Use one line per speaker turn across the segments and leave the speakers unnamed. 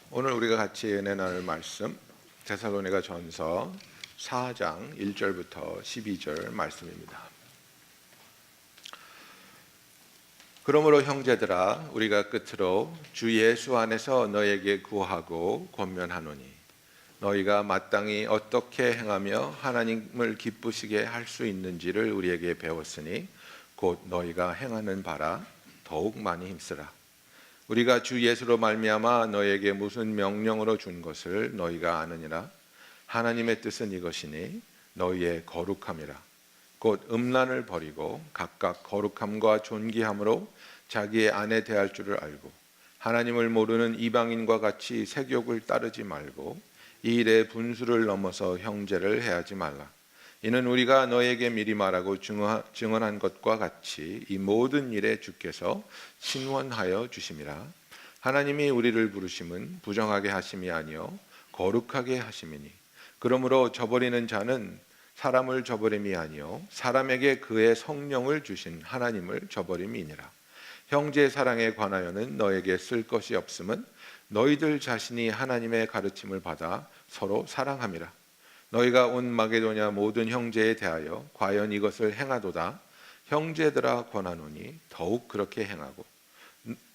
오늘 우리가 같이 은혜 나눌 말씀 데살로니가 전서 4장 1절부터 12절 말씀입니다. 그러므로 형제들아, 우리가 끝으로 주 예수 안에서 너에게 구하고 권면하노니 너희가 마땅히 어떻게 행하며 하나님을 기쁘시게 할 수 있는지를 우리에게 배웠으니 곧 너희가 행하는 바라 더욱 많이 힘쓰라. 우리가 주 예수로 말미암아 너에게 무슨 명령으로 준 것을 너희가 아느니라. 하나님의 뜻은 이것이니 너희의 거룩함이라. 곧 음란을 버리고 각각 거룩함과 존귀함으로 자기의 아내 대할 줄을 알고 하나님을 모르는 이방인과 같이 색욕을 따르지 말고 이 일에 분수를 넘어서 형제를 해하지 말라. 이는 우리가 너에게 미리 말하고 증언한 것과 같이 이 모든 일에 주께서 신원하여 주심이라. 하나님이 우리를 부르심은 부정하게 하심이 아니요 거룩하게 하심이니 그러므로 저버리는 자는 사람을 저버림이 아니요 사람에게 그의 성령을 주신 하나님을 저버림이니라. 형제 사랑에 관하여는 너에게 쓸 것이 없음은 너희들 자신이 하나님의 가르침을 받아 서로 사랑함이라. 너희가 온 마게도냐 모든 형제에 대하여 과연 이것을 행하도다. 형제들아 권하노니 더욱 그렇게 행하고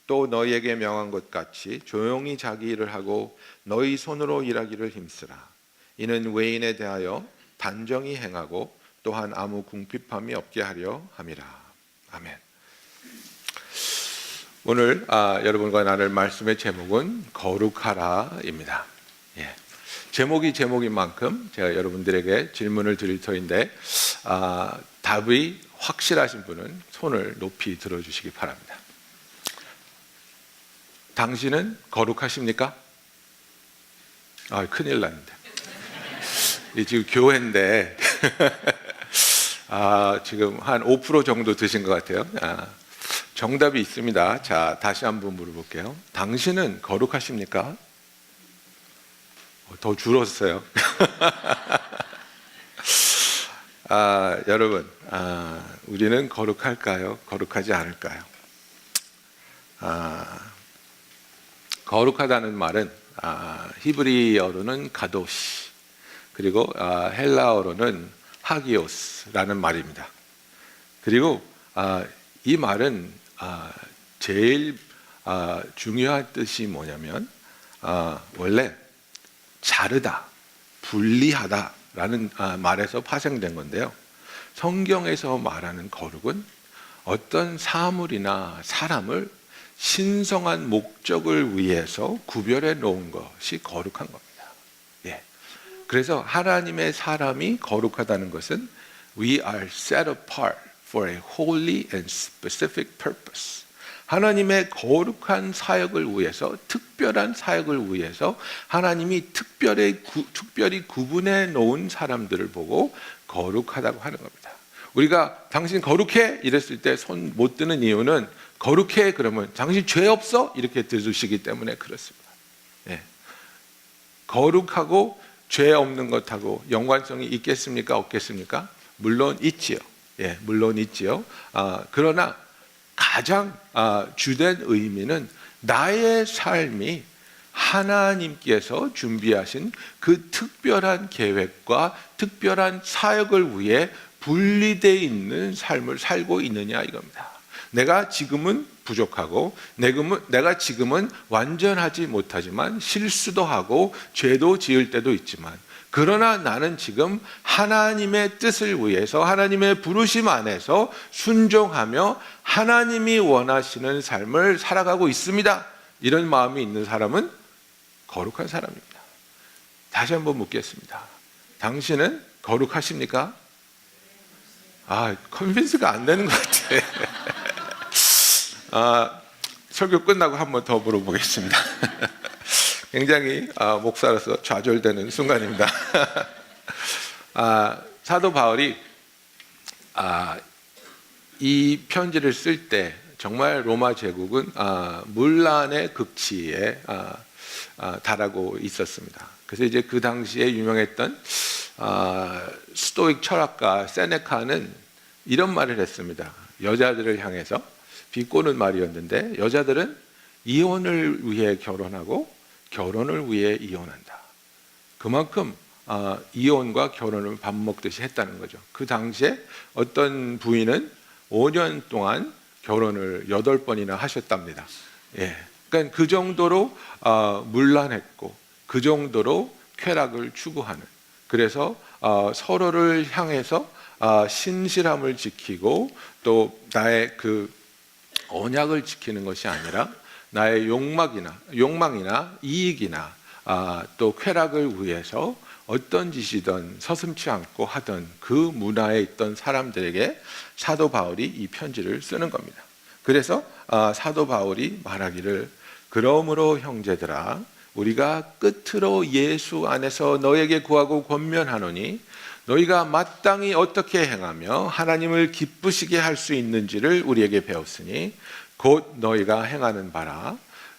또 너희에게 명한 것 같이 조용히 자기 일을 하고 너희 손으로 일하기를 힘쓰라. 이는 외인에 대하여 단정히 행하고 또한 아무 궁핍함이 없게 하려 함이라. 아멘. 오늘 여러분과 나눌 말씀의 제목은 거룩하라입니다. 제목이 제목인 만큼 제가 여러분들에게 질문을 드릴 터인데 답이 확실하신 분은 손을 높이 들어주시기 바랍니다. 당신은 거룩하십니까? 큰일 났는데 지금 교회인데 지금 한 5% 정도 드신 것 같아요. 정답이 있습니다. 자, 다시 한번 물어볼게요. 당신은 거룩하십니까? 더 줄었어요. 여러분, 우리는 거룩할까요? 거룩하지 않을까요? 거룩하다는 말은 히브리어로는 가도시, 그리고 헬라어로는 하기오스라는 말입니다. 그리고 이 말은 제일 중요한 뜻이 뭐냐면 원래 자르다, 분리하다라는 말에서 파생된 건데요. 성경에서 말하는 거룩은 어떤 사물이나 사람을 신성한 목적을 위해서 구별해 놓은 것이 거룩한 겁니다. 그래서 하나님의 사람이 거룩하다는 것은 We are set apart for a holy and specific purpose. 하나님의 거룩한 사역을 위해서, 특별한 사역을 위해서 하나님이 특별히 구분해 놓은 사람들을 보고 거룩하다고 하는 겁니다. 우리가 당신 거룩해? 이랬을 때 손 못 드는 이유는 거룩해? 그러면 당신 죄 없어? 이렇게 들으시기 때문에 그렇습니다. 거룩하고 죄 없는 것하고 연관성이 있겠습니까? 없겠습니까? 물론 있지요. 물론 있지요. 그러나 가장 주된 의미는 나의 삶이 하나님께서 준비하신 그 특별한 계획과 특별한 사역을 위해 분리되어 있는 삶을 살고 있느냐 이겁니다. 내가 지금은 부족하고 내가 지금은 완전하지 못하지만 실수도 하고 죄도 지을 때도 있지만 그러나 나는 지금 하나님의 뜻을 위해서 하나님의 부르심 안에서 순종하며 하나님이 원하시는 삶을 살아가고 있습니다. 이런 마음이 있는 사람은 거룩한 사람입니다. 다시 한번 묻겠습니다. 당신은 거룩하십니까? 컨빈스가 안 되는 것 같아. 설교 끝나고 한 번 더 물어보겠습니다. 굉장히 목사로서 좌절되는 순간입니다. 사도 바울이 이 편지를 쓸 때 정말 로마 제국은 문란의 극치에 달하고 있었습니다. 그래서 이제 그 당시에 유명했던 스토익 철학가 세네카는 이런 말을 했습니다. 여자들을 향해서 비꼬는 말이었는데 여자들은 이혼을 위해 결혼하고 결혼을 위해 이혼한다. 그만큼 이혼과 결혼을 밥 먹듯이 했다는 거죠. 그 당시에 어떤 부인은 5년 동안 결혼을 8번이나 하셨답니다. 예. 그러니까 그 정도로 문란했고 그 정도로 쾌락을 추구하는, 그래서 서로를 향해서 신실함을 지키고 또 나의 그 언약을 지키는 것이 아니라 나의 욕망이나 이익이나 또 쾌락을 위해서 어떤 짓이든 서슴지 않고 하던 그 문화에 있던 사람들에게 사도 바울이 이 편지를 쓰는 겁니다. 그래서 사도 바울이 말하기를, 그러므로 형제들아 우리가 끝으로 예수 안에서 너에게 구하고 권면하노니 너희가 마땅히 어떻게 행하며 하나님을 기쁘시게 할 수 있는지를 우리에게 배웠으니 곧 너희가 행하는 바라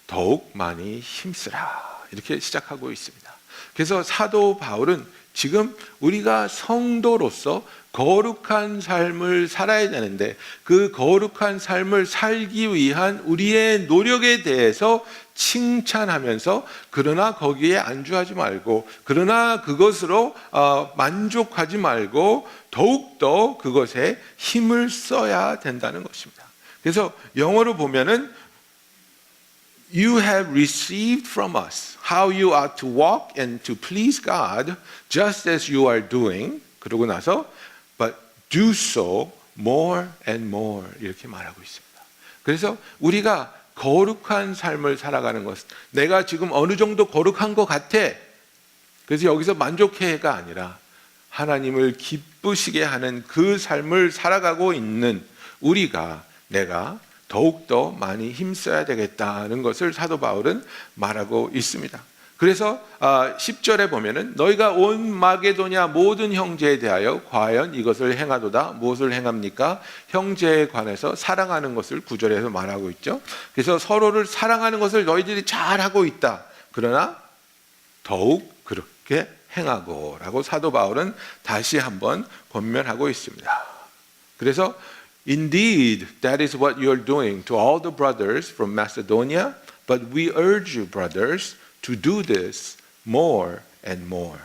더욱 많이 힘쓰라. 이렇게 시작하고 있습니다. 그래서 사도 바울은 지금 우리가 성도로서 거룩한 삶을 살아야 되는데 그 거룩한 삶을 살기 위한 우리의 노력에 대해서 칭찬하면서, 그러나 거기에 안주하지 말고, 그러나 그것으로 만족하지 말고 더욱더 그것에 힘을 써야 된다는 것입니다. 그래서 영어로 보면은 You have received from us how you ought to walk and to please God just as you are doing. 그러고 나서 but do so more and more 이렇게 말하고 있습니다. 그래서 우리가 거룩한 삶을 살아가는 것, 내가 지금 어느 정도 거룩한 것 같아, 그래서 여기서 만족해가 아니라 하나님을 기쁘시게 하는 그 삶을 살아가고 있는 내가 더욱더 많이 힘써야 되겠다는 것을 사도 바울은 말하고 있습니다. 그래서 10절에 보면은 너희가 온 마게도냐 모든 형제에 대하여 과연 이것을 행하도다. 무엇을 행합니까? 형제에 관해서 사랑하는 것을 9절에서 말하고 있죠. 그래서 서로를 사랑하는 것을 너희들이 잘하고 있다. 그러나 더욱 그렇게 행하고 라고 사도 바울은 다시 한번 권면하고 있습니다. 그래서 Indeed, that is what you are doing to all the brothers from Macedonia, but we urge you, brothers, to do this more and more.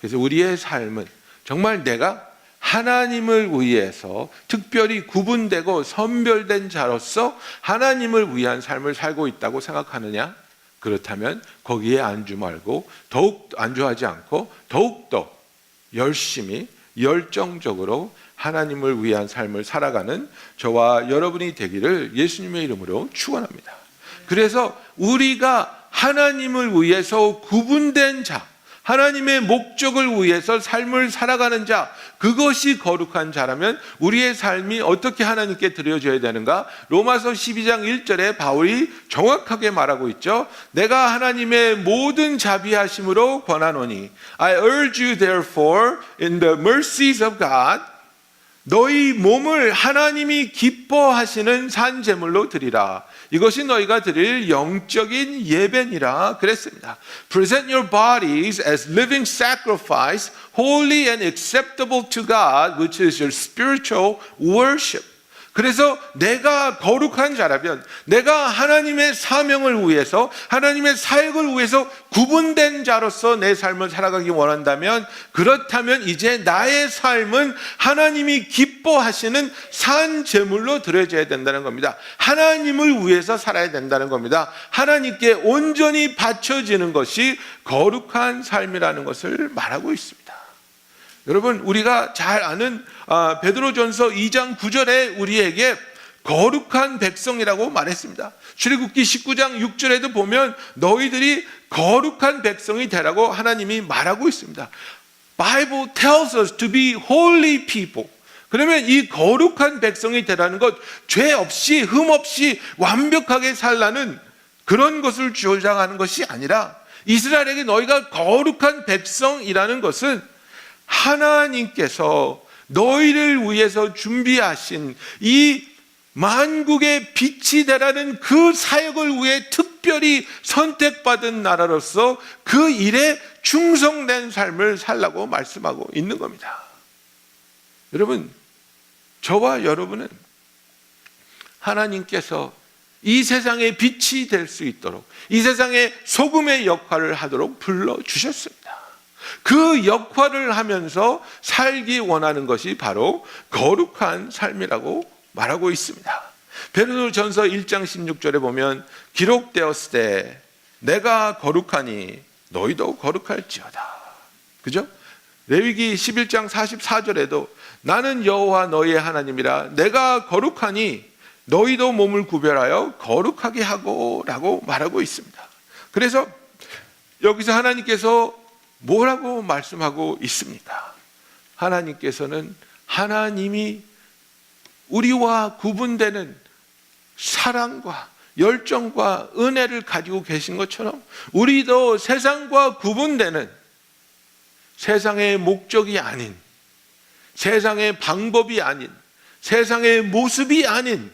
그래서 우리의 삶은 정말 내가 하나님을 위해서 특별히 구분되고 선별된 자로서 하나님을 위한 삶을 살고 있다고 생각하느냐? 그렇다면 거기에 안주하지 않고 더욱더 열심히 열정적으로 하나님을 위한 삶을 살아가는 저와 여러분이 되기를 예수님의 이름으로 축원합니다. 그래서 우리가 하나님을 위해서 구분된 자, 하나님의 목적을 위해서 삶을 살아가는 자, 그것이 거룩한 자라면 우리의 삶이 어떻게 하나님께 드려져야 되는가? 로마서 12장 1절에 바울이 정확하게 말하고 있죠. 내가 하나님의 모든 자비하심으로 권하노니 I urge you therefore in the mercies of God 너희 몸을 하나님이 기뻐하시는 산 제물로 드리라. 이것이 너희가 드릴 영적인 예배니라 그랬습니다. Present your bodies as living sacrifice, holy and acceptable to God, which is your spiritual worship. 그래서 내가 거룩한 자라면, 내가 하나님의 사명을 위해서, 하나님의 사역을 위해서 구분된 자로서 내 삶을 살아가기 원한다면, 그렇다면 이제 나의 삶은 하나님이 기뻐하시는 산 제물로 드려져야 된다는 겁니다. 하나님을 위해서 살아야 된다는 겁니다. 하나님께 온전히 바쳐지는 것이 거룩한 삶이라는 것을 말하고 있습니다. 여러분, 우리가 잘 아는 베드로전서 2장 9절에 우리에게 거룩한 백성이라고 말했습니다. 출애굽기 19장 6절에도 보면 너희들이 거룩한 백성이 되라고 하나님이 말하고 있습니다. Bible tells us to be holy people. 그러면 이 거룩한 백성이 되라는 것, 죄 없이 흠 없이 완벽하게 살라는 그런 것을 주장하는 것이 아니라, 이스라엘에게 너희가 거룩한 백성이라는 것은 하나님께서 너희를 위해서 준비하신 이 만국의 빛이 되라는 그 사역을 위해 특별히 선택받은 나라로서 그 일에 충성된 삶을 살라고 말씀하고 있는 겁니다. 여러분, 저와 여러분은 하나님께서 이 세상의 빛이 될 수 있도록, 이 세상의 소금의 역할을 하도록 불러주셨습니다. 그 역할을 하면서 살기 원하는 것이 바로 거룩한 삶이라고 말하고 있습니다. 베드로전서 1장 16절에 보면 기록되었을 때 내가 거룩하니 너희도 거룩할지어다. 그죠? 레위기 11장 44절에도 나는 여호와 너희의 하나님이라 내가 거룩하니 너희도 몸을 구별하여 거룩하게 하고 라고 말하고 있습니다. 그래서 여기서 하나님께서 뭐라고 말씀하고 있습니까? 하나님께서는 하나님이 우리와 구분되는 사랑과 열정과 은혜를 가지고 계신 것처럼 우리도 세상과 구분되는, 세상의 목적이 아닌, 세상의 방법이 아닌, 세상의 모습이 아닌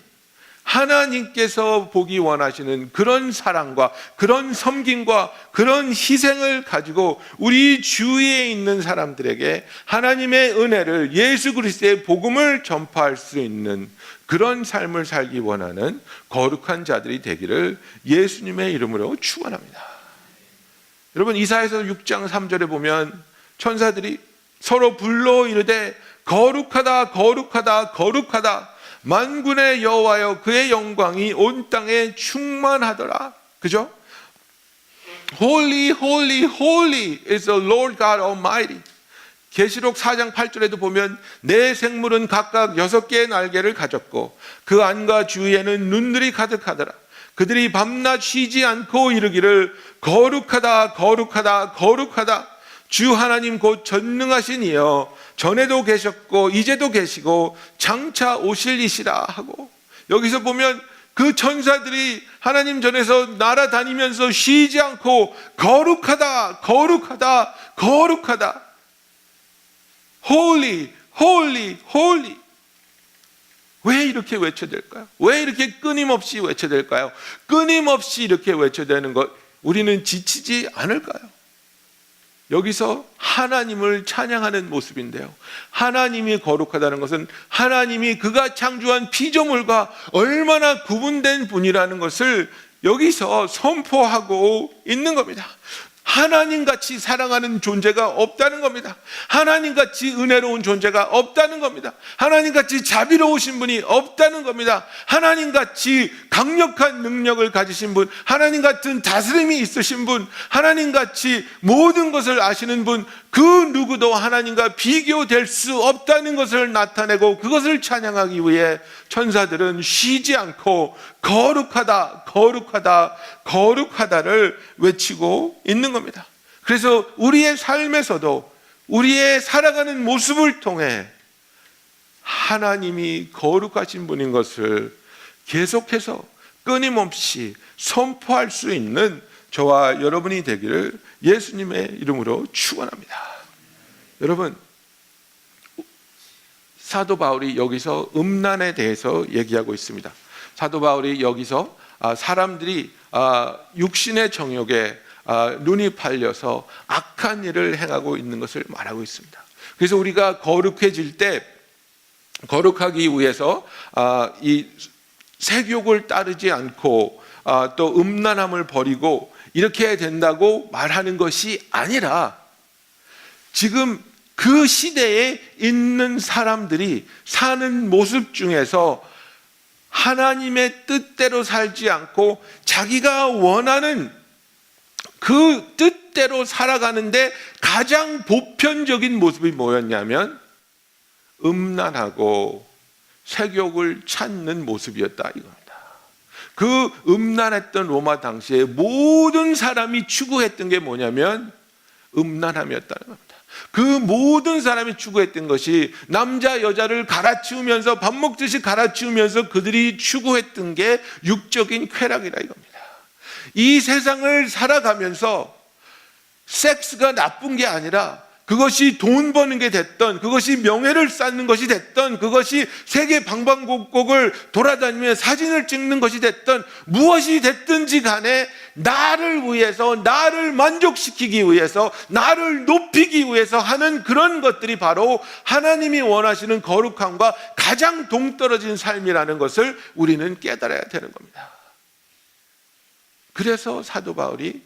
하나님께서 보기 원하시는 그런 사랑과 그런 섬김과 그런 희생을 가지고 우리 주위에 있는 사람들에게 하나님의 은혜를, 예수 그리스도의 복음을 전파할 수 있는 그런 삶을 살기 원하는 거룩한 자들이 되기를 예수님의 이름으로 축원합니다. 여러분, 이사야서 6장 3절에 보면 천사들이 서로 불러 이르되 거룩하다 거룩하다 거룩하다 만군의 여호와여 그의 영광이 온 땅에 충만하더라. 그죠? Holy, holy, holy is the Lord God Almighty. 계시록 4장 8절에도 보면 네 생물은 각각 6개의 날개를 가졌고 그 안과 주위에는 눈들이 가득하더라. 그들이 밤낮 쉬지 않고 이르기를 거룩하다 거룩하다 거룩하다 주 하나님 곧 전능하신 이여 전에도 계셨고 이제도 계시고 장차 오실 이시라 하고, 여기서 보면 그 천사들이 하나님 전에서 날아다니면서 쉬지 않고 거룩하다 거룩하다 거룩하다, Holy Holy Holy. 왜 이렇게 외쳐야 될까요? 왜 이렇게 끊임없이 외쳐야 될까요? 끊임없이 이렇게 외쳐야 되는 것, 우리는 지치지 않을까요? 여기서 하나님을 찬양하는 모습인데요, 하나님이 거룩하다는 것은 하나님이 그가 창조한 피조물과 얼마나 구분된 분이라는 것을 여기서 선포하고 있는 겁니다. 하나님같이 사랑하는 존재가 없다는 겁니다. 하나님같이 은혜로운 존재가 없다는 겁니다. 하나님같이 자비로우신 분이 없다는 겁니다. 하나님같이 강력한 능력을 가지신 분, 하나님 같은 다스림이 있으신 분, 하나님같이 모든 것을 아시는 분, 그 누구도 하나님과 비교될 수 없다는 것을 나타내고 그것을 찬양하기 위해 천사들은 쉬지 않고 거룩하다 거룩하다 거룩하다를 외치고 있는 겁니다. 그래서 우리의 삶에서도 우리의 살아가는 모습을 통해 하나님이 거룩하신 분인 것을 계속해서 끊임없이 선포할 수 있는 저와 여러분이 되기를 예수님의 이름으로 축원합니다. 여러분, 사도 바울이 여기서 음란에 대해서 얘기하고 있습니다. 사도 바울이 여기서 사람들이 육신의 정욕에 눈이 팔려서 악한 일을 행하고 있는 것을 말하고 있습니다. 그래서 우리가 거룩해질 때, 거룩하기 위해서 이 색욕을 따르지 않고 또 음란함을 버리고 이렇게 해야 된다고 말하는 것이 아니라, 지금 그 시대에 있는 사람들이 사는 모습 중에서 하나님의 뜻대로 살지 않고 자기가 원하는 그 뜻대로 살아가는데 가장 보편적인 모습이 뭐였냐면 음란하고 색욕을 찾는 모습이었다 이겁니다. 그 음란했던 로마 당시에 모든 사람이 추구했던 게 뭐냐면 음란함이었다는 겁니다. 그 모든 사람이 추구했던 것이 남자 여자를 갈아치우면서 밥 먹듯이 갈아치우면서 그들이 추구했던 게 육적인 쾌락이라 이겁니다. 이 세상을 살아가면서 섹스가 나쁜 게 아니라 그것이 돈 버는 게 됐던, 그것이 명예를 쌓는 것이 됐던, 그것이 세계 방방곡곡을 돌아다니며 사진을 찍는 것이 됐던, 무엇이 됐든지 간에 나를 위해서, 나를 만족시키기 위해서, 나를 높이기 위해서 하는 그런 것들이 바로 하나님이 원하시는 거룩함과 가장 동떨어진 삶이라는 것을 우리는 깨달아야 되는 겁니다. 그래서 사도 바울이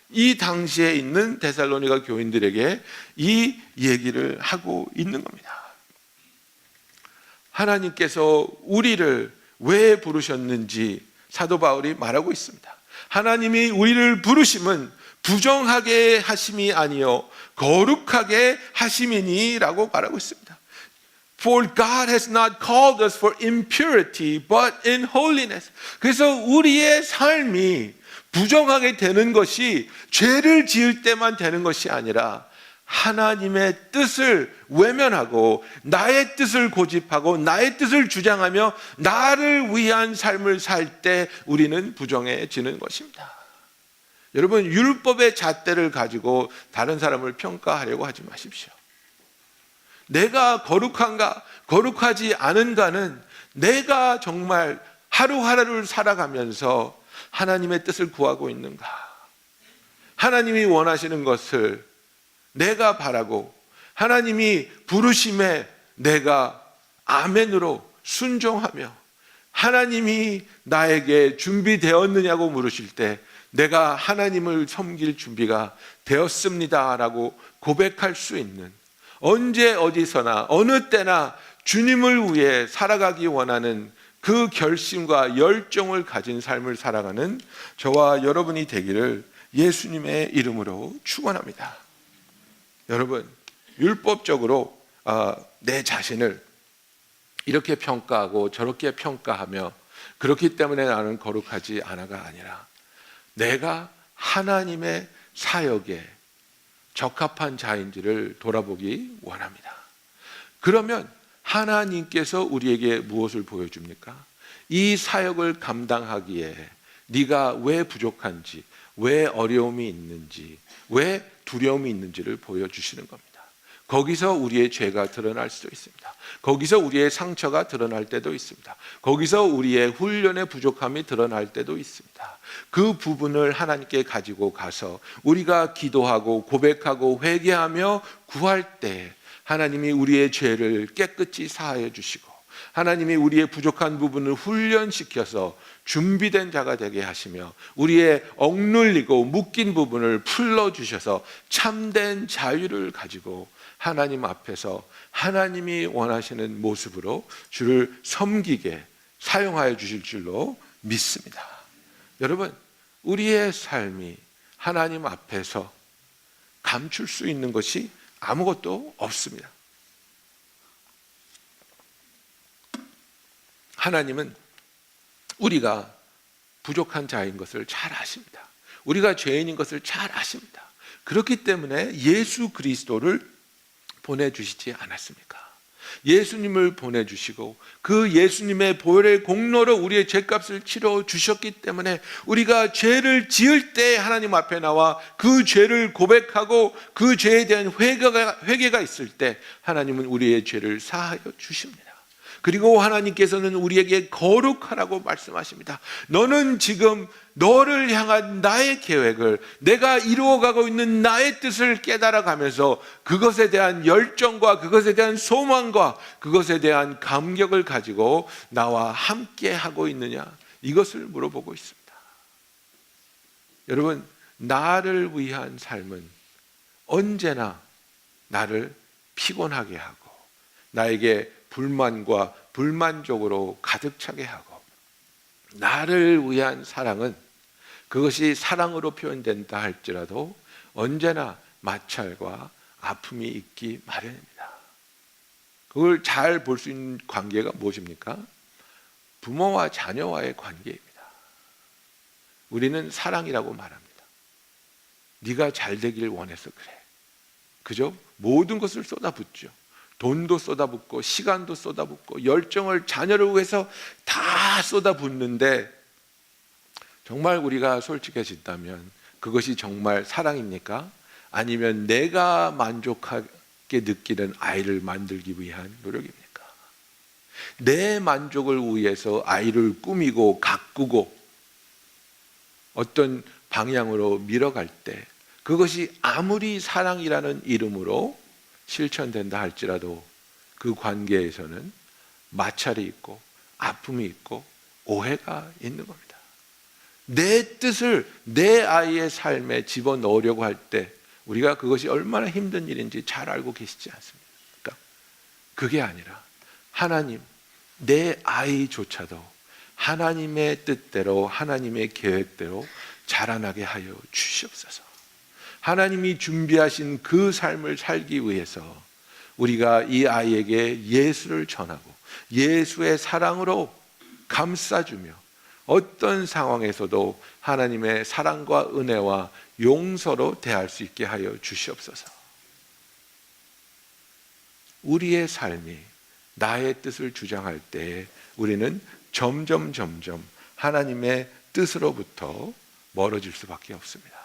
이 당시에 있는 데살로니가 교인들에게 이 얘기를 하고 있는 겁니다. 하나님께서 우리를 왜 부르셨는지 사도 바울이 말하고 있습니다. 하나님이 우리를 부르심은 부정하게 하심이 아니요 거룩하게 하심이니라고 말하고 있습니다. For God has not called us for impurity, but in holiness. 그래서 우리의 삶이 부정하게 되는 것이 죄를 지을 때만 되는 것이 아니라 하나님의 뜻을 외면하고 나의 뜻을 고집하고 나의 뜻을 주장하며 나를 위한 삶을 살 때 우리는 부정해지는 것입니다. 여러분, 율법의 잣대를 가지고 다른 사람을 평가하려고 하지 마십시오. 내가 거룩한가 거룩하지 않은가는 내가 정말 하루하루를 살아가면서 하나님의 뜻을 구하고 있는가, 하나님이 원하시는 것을 내가 바라고 하나님이 부르심에 내가 아멘으로 순종하며 하나님이 나에게 준비되었느냐고 물으실 때 내가 하나님을 섬길 준비가 되었습니다라고 고백할 수 있는, 언제 어디서나 어느 때나 주님을 위해 살아가기 원하는 그 결심과 열정을 가진 삶을 살아가는 저와 여러분이 되기를 예수님의 이름으로 축원합니다. 여러분, 율법적으로 내 자신을 이렇게 평가하고 저렇게 평가하며 그렇기 때문에 나는 거룩하지 않아가 아니라 내가 하나님의 사역에 적합한 자인지를 돌아보기 원합니다. 그러면 하나님께서 우리에게 무엇을 보여줍니까? 이 사역을 감당하기에 네가 왜 부족한지, 왜 어려움이 있는지, 왜 두려움이 있는지를 보여주시는 겁니다. 거기서 우리의 죄가 드러날 수도 있습니다. 거기서 우리의 상처가 드러날 때도 있습니다. 거기서 우리의 훈련의 부족함이 드러날 때도 있습니다. 그 부분을 하나님께 가지고 가서 우리가 기도하고 고백하고 회개하며 구할 때 하나님이 우리의 죄를 깨끗이 사하여 주시고 하나님이 우리의 부족한 부분을 훈련시켜서 준비된 자가 되게 하시며 우리의 억눌리고 묶인 부분을 풀어주셔서 참된 자유를 가지고 하나님 앞에서 하나님이 원하시는 모습으로 주를 섬기게 사용하여 주실 줄로 믿습니다. 여러분, 우리의 삶이 하나님 앞에서 감출 수 있는 것이 아무것도 없습니다. 하나님은 우리가 부족한 자인 것을 잘 아십니다. 우리가 죄인인 것을 잘 아십니다. 그렇기 때문에 예수 그리스도를 보내주시지 않았습니까? 예수님을 보내주시고 그 예수님의 보혈의 공로로 우리의 죄값을 치러 주셨기 때문에 우리가 죄를 지을 때 하나님 앞에 나와 그 죄를 고백하고 그 죄에 대한 회개가 있을 때 하나님은 우리의 죄를 사하여 주십니다. 그리고 하나님께서는 우리에게 거룩하라고 말씀하십니다. 너는 지금 너를 향한 나의 계획을, 내가 이루어가고 있는 나의 뜻을 깨달아가면서 그것에 대한 열정과 그것에 대한 소망과 그것에 대한 감격을 가지고 나와 함께 하고 있느냐, 이것을 물어보고 있습니다. 여러분, 나를 위한 삶은 언제나 나를 피곤하게 하고 나에게 불만과 불만족으로 가득 차게 하고, 나를 위한 사랑은 그것이 사랑으로 표현된다 할지라도 언제나 마찰과 아픔이 있기 마련입니다. 그걸 잘 볼 수 있는 관계가 무엇입니까? 부모와 자녀와의 관계입니다. 우리는 사랑이라고 말합니다. 네가 잘 되길 원해서 그래. 그죠? 모든 것을 쏟아붓죠. 돈도 쏟아붓고 시간도 쏟아붓고 열정을 자녀를 위해서 다 쏟아붓는데 정말 우리가 솔직해진다면 그것이 정말 사랑입니까? 아니면 내가 만족하게 느끼는 아이를 만들기 위한 노력입니까? 내 만족을 위해서 아이를 꾸미고 가꾸고 어떤 방향으로 밀어갈 때 그것이 아무리 사랑이라는 이름으로 실천된다 할지라도 그 관계에서는 마찰이 있고 아픔이 있고 오해가 있는 겁니다. 내 뜻을 내 아이의 삶에 집어넣으려고 할 때 우리가 그것이 얼마나 힘든 일인지 잘 알고 계시지 않습니까? 그게 아니라 하나님, 내 아이조차도 하나님의 뜻대로 하나님의 계획대로 자라나게 하여 주시옵소서. 하나님이 준비하신 그 삶을 살기 위해서 우리가 이 아이에게 예수를 전하고 예수의 사랑으로 감싸주며 어떤 상황에서도 하나님의 사랑과 은혜와 용서로 대할 수 있게 하여 주시옵소서. 우리의 삶이 나의 뜻을 주장할 때 우리는 점점 하나님의 뜻으로부터 멀어질 수밖에 없습니다.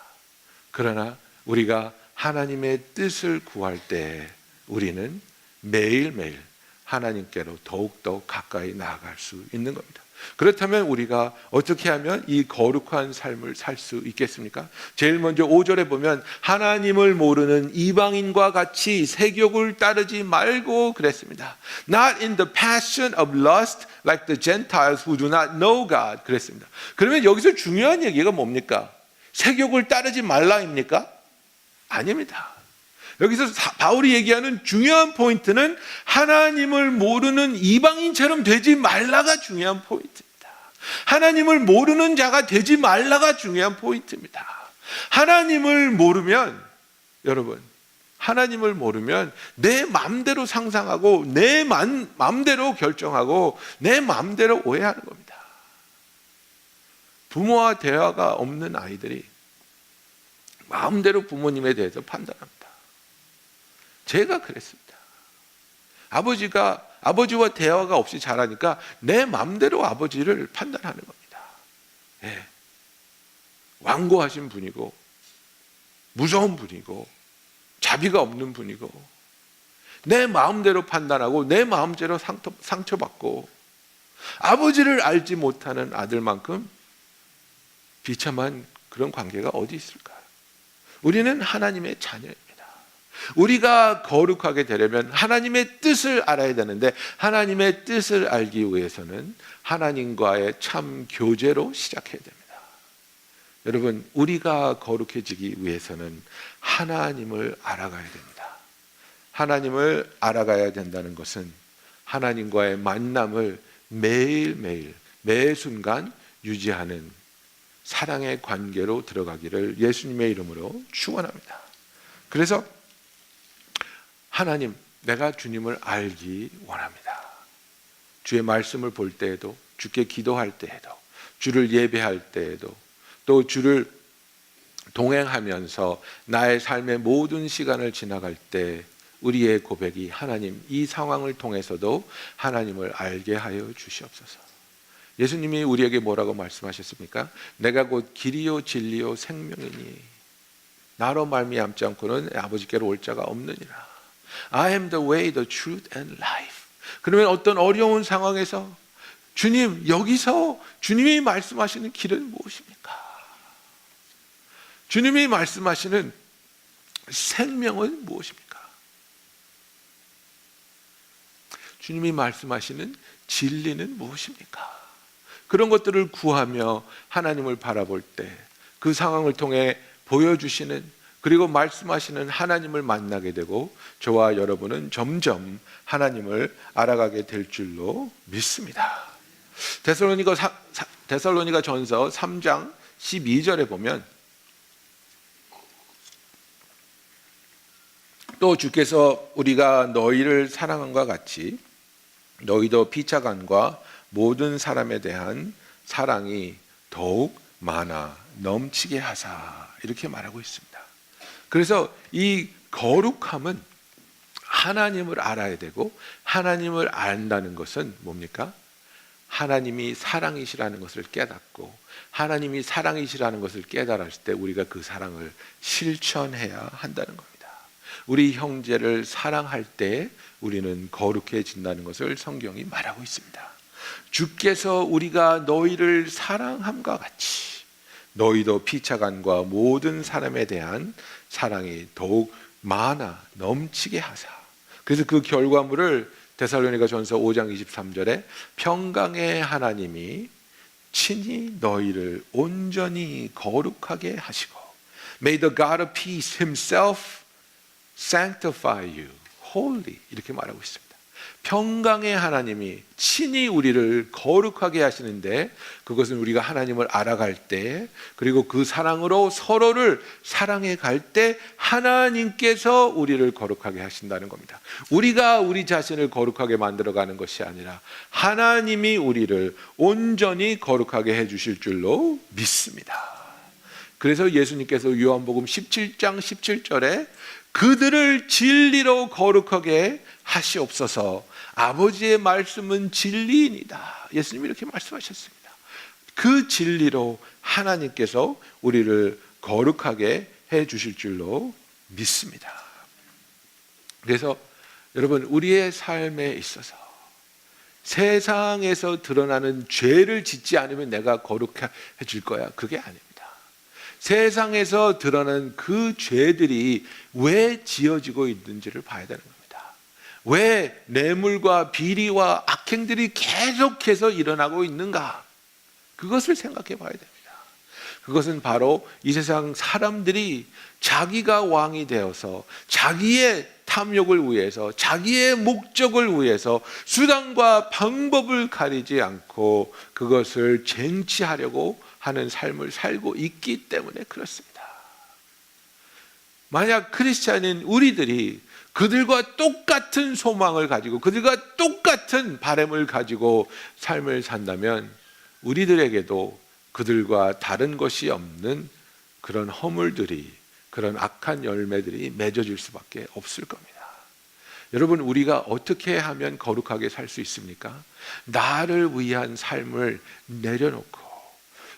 그러나 우리가 하나님의 뜻을 구할 때 우리는 매일매일 하나님께로 더욱더 가까이 나아갈 수 있는 겁니다. 그렇다면 우리가 어떻게 하면 이 거룩한 삶을 살 수 있겠습니까? 제일 먼저 5절에 보면 하나님을 모르는 이방인과 같이 세욕을 따르지 말고 그랬습니다. Not in the passion of lust like the Gentiles who do not know God 그랬습니다. 그러면 여기서 중요한 얘기가 뭡니까? 세욕을 따르지 말라입니까? 아닙니다. 여기서 바울이 얘기하는 중요한 포인트는 하나님을 모르는 이방인처럼 되지 말라가 중요한 포인트입니다. 하나님을 모르는 자가 되지 말라가 중요한 포인트입니다. 하나님을 모르면 여러분, 하나님을 모르면 내 마음대로 상상하고 내 마음대로 결정하고 내 마음대로 오해하는 겁니다. 부모와 대화가 없는 아이들이 마음대로 부모님에 대해서 판단합니다. 제가 그랬습니다. 아버지와 대화가 없이 자라니까 내 마음대로 아버지를 판단하는 겁니다. 네. 완고하신 분이고 무서운 분이고 자비가 없는 분이고 내 마음대로 판단하고 내 마음대로 상처받고 아버지를 알지 못하는 아들만큼 비참한 그런 관계가 어디 있을까요? 우리는 하나님의 자녀입니다. 우리가 거룩하게 되려면 하나님의 뜻을 알아야 되는데 하나님의 뜻을 알기 위해서는 하나님과의 참 교제로 시작해야 됩니다. 여러분, 우리가 거룩해지기 위해서는 하나님을 알아가야 됩니다. 하나님을 알아가야 된다는 것은 하나님과의 만남을 매일매일 매 순간 유지하는 사랑의 관계로 들어가기를 예수님의 이름으로 축원합니다. 그래서 하나님, 내가 주님을 알기 원합니다. 주의 말씀을 볼 때에도, 주께 기도할 때에도, 주를 예배할 때에도, 또 주를 동행하면서 나의 삶의 모든 시간을 지나갈 때 우리의 고백이 하나님, 이 상황을 통해서도 하나님을 알게 하여 주시옵소서. 예수님이 우리에게 뭐라고 말씀하셨습니까? 내가 곧 길이요 진리요 생명이니 나로 말미암지 않고는 아버지께로 올 자가 없느니라. I am the way, the truth and life. 그러면 어떤 어려운 상황에서 주님, 여기서 주님이 말씀하시는 길은 무엇입니까? 주님이 말씀하시는 생명은 무엇입니까? 주님이 말씀하시는 진리는 무엇입니까? 그런 것들을 구하며 하나님을 바라볼 때 그 상황을 통해 보여주시는 그리고 말씀하시는 하나님을 만나게 되고 저와 여러분은 점점 하나님을 알아가게 될 줄로 믿습니다. 데살로니가 전서 3장 12절에 보면 또 주께서 우리가 너희를 사랑함과 같이 너희도 피차간과 모든 사람에 대한 사랑이 더욱 많아 넘치게 하사 이렇게 말하고 있습니다. 그래서 이 거룩함은 하나님을 알아야 되고 하나님을 안다는 것은 뭡니까? 하나님이 사랑이시라는 것을 깨닫고 하나님이 사랑이시라는 것을 깨달았을 때 우리가 그 사랑을 실천해야 한다는 겁니다. 우리 형제를 사랑할 때 우리는 거룩해진다는 것을 성경이 말하고 있습니다. 주께서 우리가 너희를 사랑함과 같이 너희도 피차간과 모든 사람에 대한 사랑이 더욱 많아 넘치게 하사. 그래서 그 결과물을 데살로니가 전서 5장 23절에 평강의 하나님이 친히 너희를 온전히 거룩하게 하시고 May the God of peace himself sanctify you wholly 이렇게 말하고 있습니다. 평강의 하나님이 친히 우리를 거룩하게 하시는데 그것은 우리가 하나님을 알아갈 때 그리고 그 사랑으로 서로를 사랑해 갈 때 하나님께서 우리를 거룩하게 하신다는 겁니다. 우리가 우리 자신을 거룩하게 만들어가는 것이 아니라 하나님이 우리를 온전히 거룩하게 해주실 줄로 믿습니다. 그래서 예수님께서 요한복음 17장 17절에 그들을 진리로 거룩하게 하시옵소서. 아버지의 말씀은 진리이니다. 예수님이 이렇게 말씀하셨습니다. 그 진리로 하나님께서 우리를 거룩하게 해 주실 줄로 믿습니다. 그래서 여러분 우리의 삶에 있어서 세상에서 드러나는 죄를 짓지 않으면 내가 거룩해질 거야. 그게 아닙니다. 세상에서 드러나는 그 죄들이 왜 지어지고 있는지를 봐야 되는 겁니다. 왜 뇌물과 비리와 악행들이 계속해서 일어나고 있는가? 그것을 생각해 봐야 됩니다. 그것은 바로 이 세상 사람들이 자기가 왕이 되어서 자기의 탐욕을 위해서 자기의 목적을 위해서 수단과 방법을 가리지 않고 그것을 쟁취하려고 하는 삶을 살고 있기 때문에 그렇습니다. 만약 크리스찬인 우리들이 그들과 똑같은 소망을 가지고 그들과 똑같은 바람을 가지고 삶을 산다면 우리들에게도 그들과 다른 것이 없는 그런 허물들이 그런 악한 열매들이 맺어질 수밖에 없을 겁니다. 여러분 우리가 어떻게 하면 거룩하게 살 수 있습니까? 나를 위한 삶을 내려놓고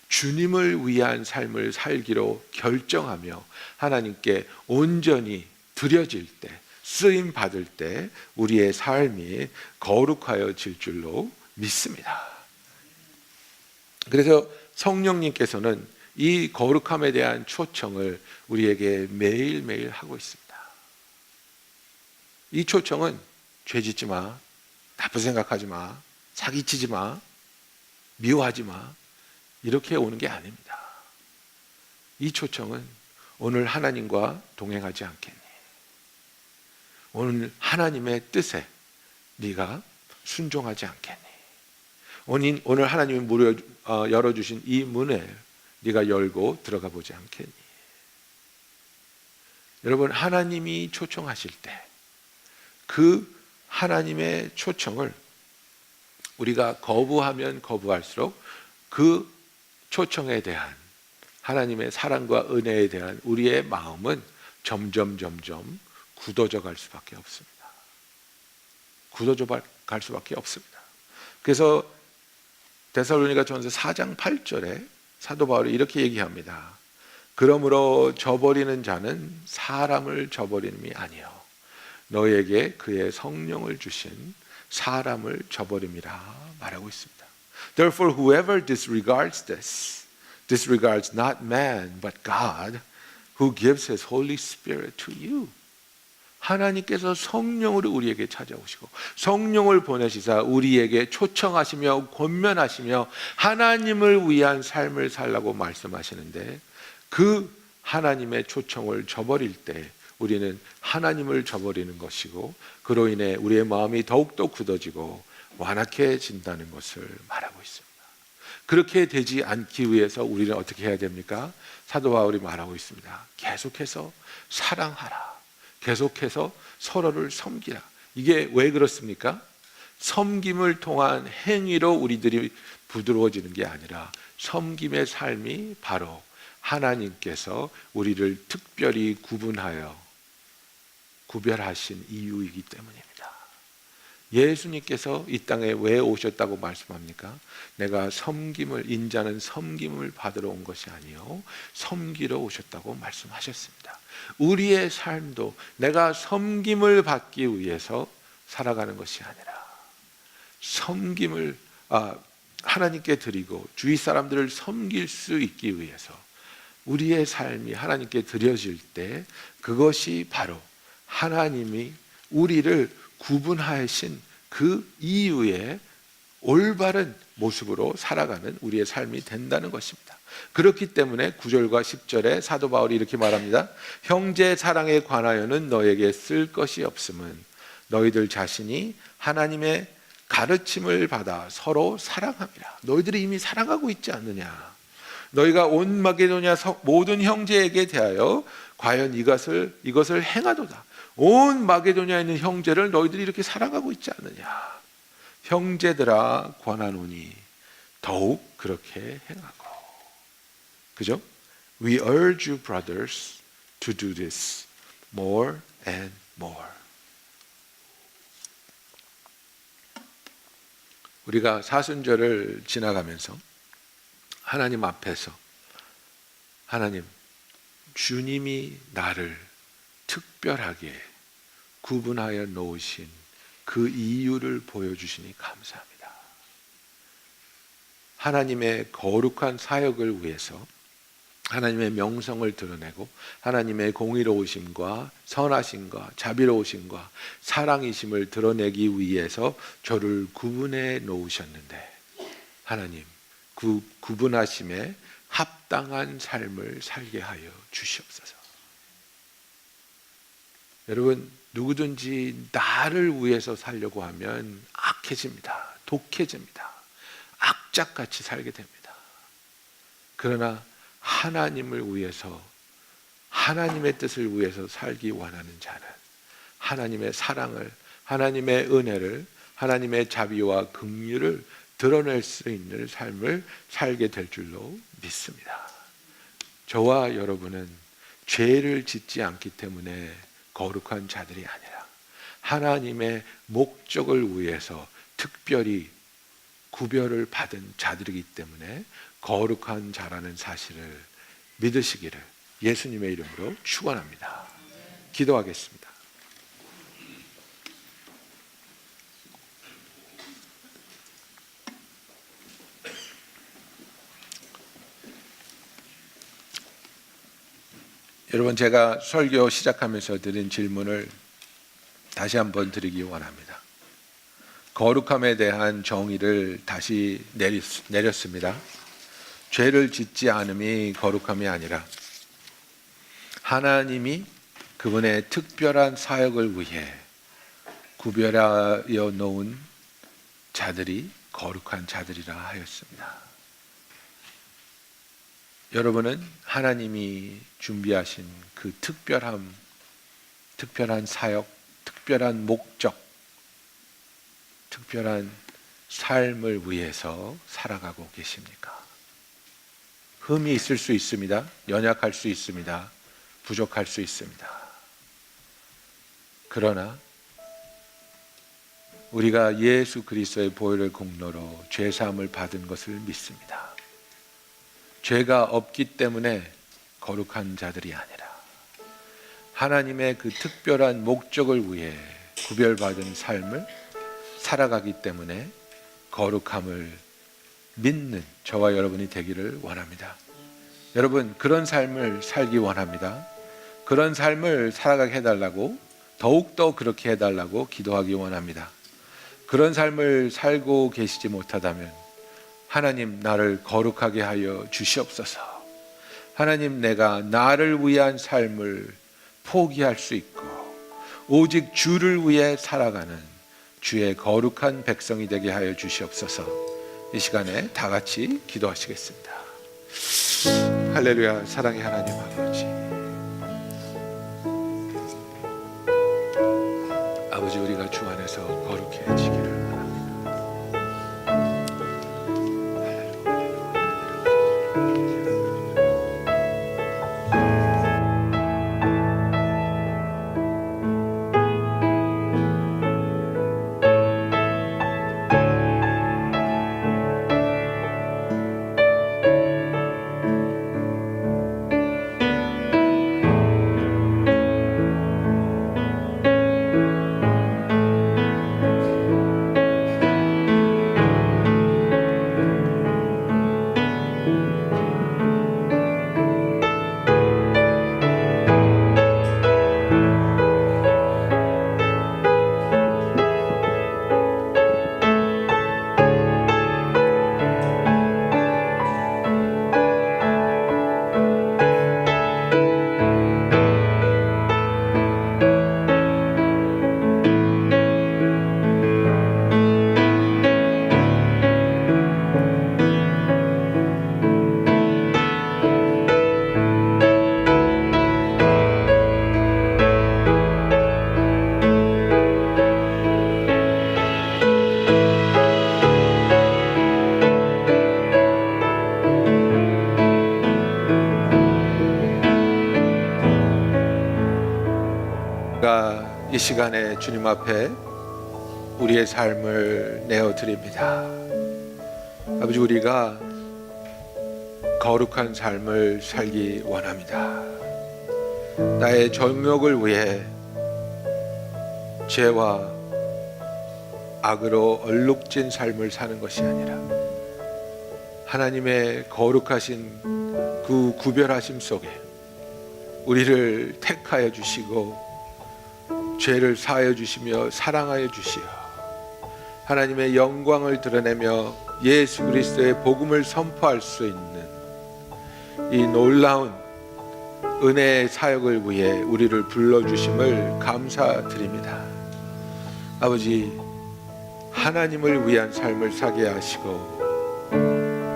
주님을 위한 삶을 살기로 결정하며 하나님께 온전히 드려질 때 쓰임 받을 때 우리의 삶이 거룩하여질 줄로 믿습니다. 그래서 성령님께서는 이 거룩함에 대한 초청을 우리에게 매일매일 하고 있습니다. 이 초청은 죄 짓지 마, 나쁜 생각하지 마, 사기치지 마, 미워하지 마 이렇게 오는 게 아닙니다. 이 초청은 오늘 하나님과 동행하지 않겠니? 오늘 하나님의 뜻에 네가 순종하지 않겠니? 오늘 하나님이 열어주신 이 문에 네가 열고 들어가 보지 않겠니? 여러분 하나님이 초청하실 때 그 하나님의 초청을 우리가 거부하면 거부할수록 그 초청에 대한 하나님의 사랑과 은혜에 대한 우리의 마음은 점점 굳어져 갈 수밖에 없습니다. 굳어져 갈 수밖에 없습니다. 그래서 데살로니가전서 4장 8절에 사도 바울이 이렇게 얘기합니다. 그러므로 저버리는 자는 사람을 저버림이 아니요 너에게 그의 성령을 주신 사람을 저버림이라 말하고 있습니다. Therefore whoever disregards this disregards not man but God who gives his Holy Spirit to you. 하나님께서 성령으로 우리에게 찾아오시고 성령을 보내시사 우리에게 초청하시며 권면하시며 하나님을 위한 삶을 살라고 말씀하시는데 그 하나님의 초청을 저버릴 때 우리는 하나님을 저버리는 것이고 그로 인해 우리의 마음이 더욱더 굳어지고 완악해진다는 것을 말하고 있습니다. 그렇게 되지 않기 위해서 우리는 어떻게 해야 됩니까? 사도 바울이 말하고 있습니다. 계속해서 사랑하라. 계속해서 서로를 섬기라. 이게 왜 그렇습니까? 섬김을 통한 행위로 우리들이 부드러워지는 게 아니라 섬김의 삶이 바로 하나님께서 우리를 특별히 구별하신 이유이기 때문입니다. 예수님께서 이 땅에 왜 오셨다고 말씀합니까? 내가 인자는 섬김을 받으러 온 것이 아니요 섬기러 오셨다고 말씀하셨습니다. 우리의 삶도 내가 섬김을 받기 위해서 살아가는 것이 아니라 섬김을 하나님께 드리고 주위 사람들을 섬길 수 있기 위해서 우리의 삶이 하나님께 드려질 때 그것이 바로 하나님이 우리를 구분하신 그 이유의 올바른 모습으로 살아가는 우리의 삶이 된다는 것입니다. 그렇기 때문에 9절과 10절에 사도 바울이 이렇게 말합니다. 형제 사랑에 관하여는 너에게 쓸 것이 없음은 너희들 자신이 하나님의 가르침을 받아 서로 사랑함이라. 너희들이 이미 사랑하고 있지 않느냐. 너희가 온 마게도냐 모든 형제에게 대하여 과연 이것을 행하도다. 온 마게도냐에 있는 형제를 너희들이 이렇게 사랑하고 있지 않느냐. 형제들아 권하노니 더욱 그렇게 행하고. 그죠? We urge you brothers to do this more and more. 우리가 사순절을 지나가면서 하나님 앞에서 하나님, 주님이 나를 특별하게 구분하여 놓으신 그 이유를 보여주시니 감사합니다. 하나님의 거룩한 사역을 위해서 하나님의 명성을 드러내고 하나님의 공의로우심과 선하심과 자비로우심과 사랑이심을 드러내기 위해서 저를 구분해 놓으셨는데 하나님, 그 구분하심에 합당한 삶을 살게 하여 주시옵소서. 여러분, 누구든지 나를 위해서 살려고 하면 악해집니다. 독해집니다. 악착같이 살게 됩니다. 그러나 하나님을 위해서, 하나님의 뜻을 위해서 살기 원하는 자는 하나님의 사랑을, 하나님의 은혜를, 하나님의 자비와 긍휼을 드러낼 수 있는 삶을 살게 될 줄로 믿습니다. 저와 여러분은 죄를 짓지 않기 때문에 거룩한 자들이 아니라 하나님의 목적을 위해서 특별히 구별을 받은 자들이기 때문에 거룩한 자라는 사실을 믿으시기를 예수님의 이름으로 축원합니다. 기도하겠습니다. 여러분, 제가 설교 시작하면서 드린 질문을 다시 한번 드리기 원합니다. 거룩함에 대한 정의를 다시 내렸습니다. 죄를 짓지 않음이 거룩함이 아니라 하나님이 그분의 특별한 사역을 위해 구별하여 놓은 자들이 거룩한 자들이라 하였습니다. 여러분은 하나님이 준비하신 그 특별한 사역, 특별한 목적, 특별한 삶을 위해서 살아가고 계십니까? 흠이 있을 수 있습니다. 연약할 수 있습니다. 부족할 수 있습니다. 그러나 우리가 예수 그리스도의 보혈의 공로로 죄사함을 받은 것을 믿습니다. 죄가 없기 때문에 거룩한 자들이 아니라 하나님의 그 특별한 목적을 위해 구별받은 삶을 살아가기 때문에 거룩함을 믿는 저와 여러분이 되기를 원합니다. 여러분, 그런 삶을 살기 원합니다. 그런 삶을 살아가게 해달라고, 더욱더 그렇게 해달라고 기도하기 원합니다. 그런 삶을 살고 계시지 못하다면 하나님, 나를 거룩하게 하여 주시옵소서. 하나님, 내가 나를 위한 삶을 포기할 수 있고 오직 주를 위해 살아가는 주의 거룩한 백성이 되게 하여 주시옵소서. 이 시간에 다 같이 기도하시겠습니다. 할렐루야. 사랑의 하나님 아버지, 아버지, 우리가 주 안에서 거룩해지기를 이 시간에 주님 앞에 우리의 삶을 내어드립니다. 아버지, 우리가 거룩한 삶을 살기 원합니다. 나의 정욕을 위해 죄와 악으로 얼룩진 삶을 사는 것이 아니라 하나님의 거룩하신 그 구별하심 속에 우리를 택하여 주시고 죄를 사하여 주시며 사랑하여 주시어 하나님의 영광을 드러내며 예수 그리스도의 복음을 선포할 수 있는 이 놀라운 은혜의 사역을 위해 우리를 불러주심을 감사드립니다. 아버지, 하나님을 위한 삶을 살게 하시고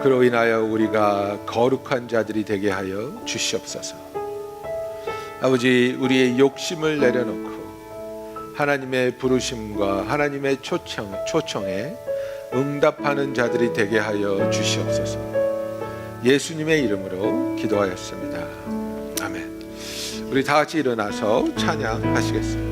그로 인하여 우리가 거룩한 자들이 되게 하여 주시옵소서. 아버지, 우리의 욕심을 내려놓고 하나님의 부르심과 하나님의 초청에 응답하는 자들이 되게 하여 주시옵소서. 예수님의 이름으로 기도하였습니다. 아멘. 우리 다 같이 일어나서 찬양하시겠습니다.